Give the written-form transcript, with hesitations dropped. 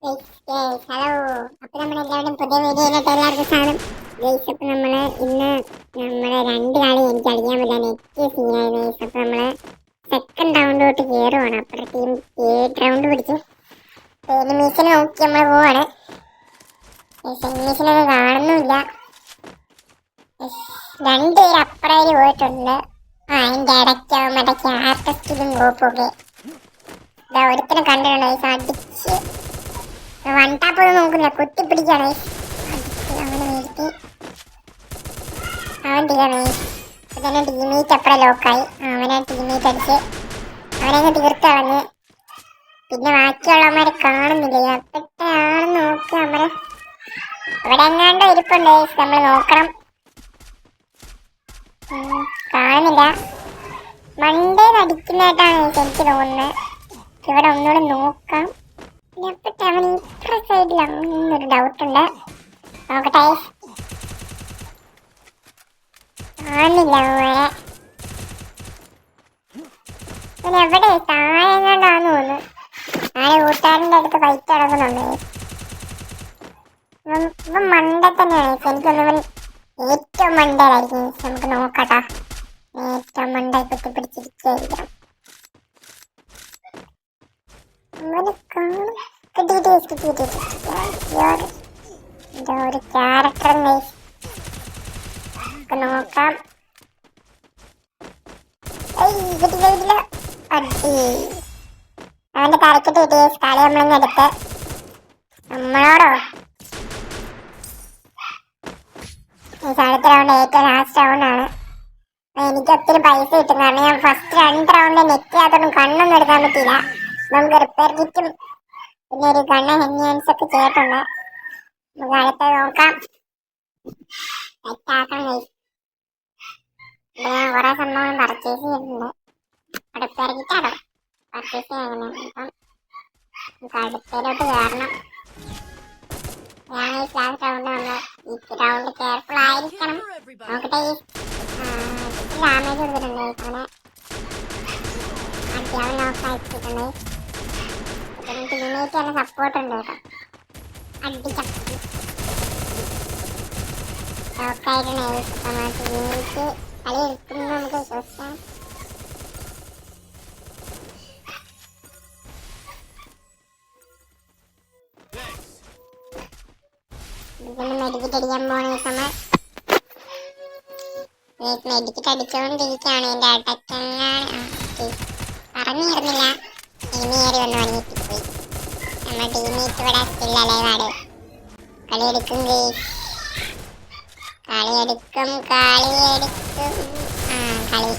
Hello. അപ്പൊ നമ്മളെല്ലാവരും പുതിയ വീഡിയോയിലോട്ട് എല്ലാവർക്കും സ്വാഗതം. ഗൈസ്, അപ്പൊ നമ്മള് ഇന്ന് രണ്ട് കളി എനിക്ക് കളിക്കാൻ പറ്റില്ല, നെറ്റ് സീനായിരുന്നു ഗൈസ്. അപ്പൊ നമ്മള് സെക്കൻഡ് റൗണ്ടിലോട്ട് കയറുവാണ്. അപ്പുറത്തെ ടീം 8 റൗണ്ട് പിടിച്ചു. എനിമീസിനെ നോക്കി നമ്മള് പോവാണ്. എനിമീസിനൊന്നും കാണുന്നുമില്ല. രണ്ടുപേര് അപ്പുറേര് പോയിട്ടുണ്ട്. അതിന്റെ ഇടയ്ക്ക് മറ്റേ ക്യാരക്ടറിസ്റ്റിലും ഗോപ്പൊക്കെ ഒരുത്തിനെ കണ്ടിട്ടുണ്ട് ഗൈസ്. അടിച്ച് വൺ ടാപ്പ് ഒന്നും നോക്കുന്നില്ല, കുത്തിപ്പിടിക്കാണ്. അങ്ങനെ വീഴ്ത്തി അവൻ തീർന്നു. തന്നെ ടീമേറ്റ് അപ്പഴേ ലോക്കായി. അവനെ ടീമേറ്റ് അടിച്ച് അവനങ്ങ് തീർത്ത് കളഞ്ഞ്. പിന്നെ ബാക്കിയുള്ളവന്മാരെ കാണുന്നില്ല. എപ്പോഴാണെന്ന് നോക്കുക. നമ്മള് ഇവിടെ എങ്ങാണ്ടോ ഇരിപ്പുണ്ട്, നമ്മൾ നോക്കണം. കാണുന്നില്ല. മണ്ടേന്ന് അടിക്കുന്നതായിട്ടാണ് എനിക്ക് തോന്നുന്നത്. ഇവിടെ ഒന്നുകൂടെ നോക്കാം. അവൻ ഇത്ര സൈഡിൽ അങ്ങനൊരു ഡൗട്ടുണ്ട്. നോക്കട്ടെ. കാണുന്നില്ല അവരെ. എവിടെ താഴെങ്ങാണ്ടാന്ന് തോന്നുന്നു. ആരെ കൂട്ടുകാരൻ്റെ അടുത്ത് ഫൈറ്റ് നടക്കുന്നുണ്ട്. ഇവൻ മണ്ട തന്നെയാണ്. എനിക്കൊന്നും ഏറ്റവും മണ്ടയിലായിരിക്കും. നമുക്ക് നോക്കട്ടാ. ഏറ്റവും മണ്ടായി കുത്തിപ്പിടിച്ചിരിക്കുകയായിരിക്കണം. അവനെ കാണും. ഒരു ക്യാരക്ടർ നോക്കാം. അവന്റെ തലക്കിട്ട് കിട്ടിയ കളി നമ്മളിന്ന് എടുത്ത് നമ്മളോടോ അടുത്ത റൗണ്ട് ഏറ്റവും ലാസ്റ്റ് റൗണ്ടാണ്. എനിക്ക് ഒത്തിരി പൈസ കിട്ടും. കാരണം ഞാൻ ഫസ്റ്റ് 2 റൗണ്ട് നെറ്റ് ആയതൊന്നും കണ്ണൊന്നും എടുക്കാൻ പറ്റിയില്ല. നമുക്ക് റിപ്പയർ കിറ്റും പിന്നെ ഒരു ഗണ്ണ് ഹെന്യാൻസ് ഒക്കെ ചെയ്തിട്ടുണ്ട്. നമുക്ക് അടുത്തത് നോക്കാം. സെറ്റാക്കണം ഗൈസ്. ഞാൻ കുറെ സംഭവം പർച്ചേസ് ചെയ്തിട്ടുണ്ട്. റിപ്പയർ കിറ്റാണോ പർച്ചേസ് ചെയ്യണം. അപ്പം നമുക്ക് അടുത്തതിലോട്ട് കയറണം. ഞാൻ ഈ ലാസ്റ്റ് റൗണ്ട് വന്ന് ഈ റൗണ്ട് കെയർഫുൾ ആയിരിക്കണം. നോക്കട്ടെ. ഡാമേജ് കൊടുത്തിട്ടുണ്ട്. അവനെ അത്യാവശ്യം നോക്കായിട്ടുണ്ട്. ടീമേറ്റ് തന്നെ സപ്പോർട്ട് ഉണ്ട് കേട്ടോ. അടിക്കാം. നോക്കായിട്ടുണ്ട്. ടീമേറ്റ് കളി എടുക്കുന്നത് നമുക്ക് വിശ്വസിക്കാം. ഇതിന് മെഡിക്കറ്റ് അടിക്കാൻ പോണ നമ്മൾ മെഡിക്കറ്റ് അടിച്ചുകൊണ്ടിരിക്കുകയാണ്. എൻ്റെ അടക്കങ്ങാണ് പറഞ്ഞിരുന്നില്ല. ഇനി ഏറി വന്ന് പണിയെത്തിപ്പോയി. നമ്മുടെ ടീമേറ്റ് ഇവിടെ സ്റ്റിൽ അലൈവാണ്. കളിയെടുക്കും കളിയെടുക്കും കളി